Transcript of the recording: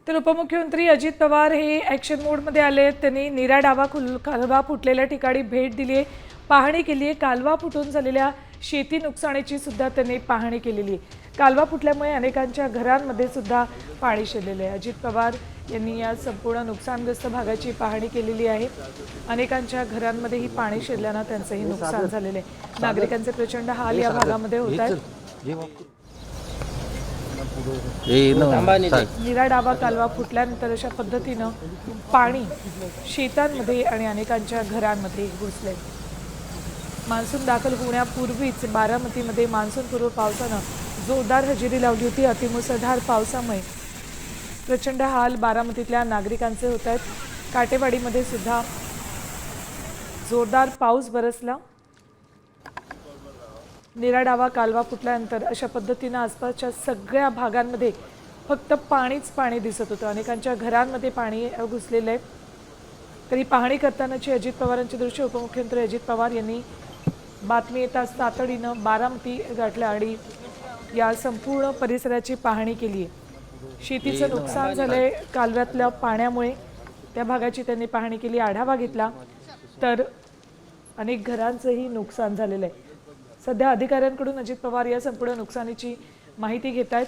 तर उपमुख्यमंत्री अजित पवार हे ॲक्शन मोडमध्ये आले आहेत। त्यांनी नीरा डावा कालवा फुटलेल्या ठिकाणी भेट दिली आहे, पाहणी केली आहे। कालवा फुटून झालेल्या शेती नुकसानीची सुद्धा त्यांनी पाहणी केलेली आहे। कालवा फुटल्यामुळे अनेकांच्या घरांमध्ये सुद्धा पाणी शिरलेले आहे। अजित पवार यांनी या संपूर्ण नुकसानग्रस्त भागाची पाहणी केलेली आहे। अनेकांच्या घरांमध्ये ही पाणी शिरल्याने त्यांचंही नुकसान झालेले आहे। नागरिकांचे प्रचंड हाल या भागामध्ये होत आहेत। नीरा डावा कालवा फुटल्यानंतर अशा पद्धतीनं पाणी शेतांमध्ये आणि अनेकांच्या घरांमध्ये घुसले। मान्सून दाखल होण्यापूर्वीच बारामतीमध्ये मान्सूनपूर्व पावसानं जोरदार हजेरी लावली होती। अतिमुसळधार पावसामुळे प्रचंड हाल बारामतीतल्या नागरिकांचे होत आहेत। काटेवाडीमध्ये सुद्धा जोरदार पाऊस बरसला। नीरा डावा कालवा फुटल्यानंतर अशा पद्धतीनं आसपासच्या सगळ्या भागांमध्ये फक्त पाणीच पाणी दिसत होतं। अनेकांच्या घरांमध्ये पाणी घुसलेलं आहे। तरी पाहणी करतानाची अजित पवारांची दृश्य उपमुख्यमंत्री अजित पवार यांनी बातमी येताच तातडीनं बारामती गाठलं आणि या संपूर्ण परिसराची पाहणी केली आहे। शेतीचं नुकसान झालंय कालव्यातल्या पाण्यामुळे, त्या भागाची त्यांनी पाहणी केली, आढावा घेतला। तर अनेक घरांचंही नुकसान झालेलं आहे। सध्या अधिकाऱ्यांकडून अजित पवार या संपूर्ण नुकसानीची माहिती घेत आहेत।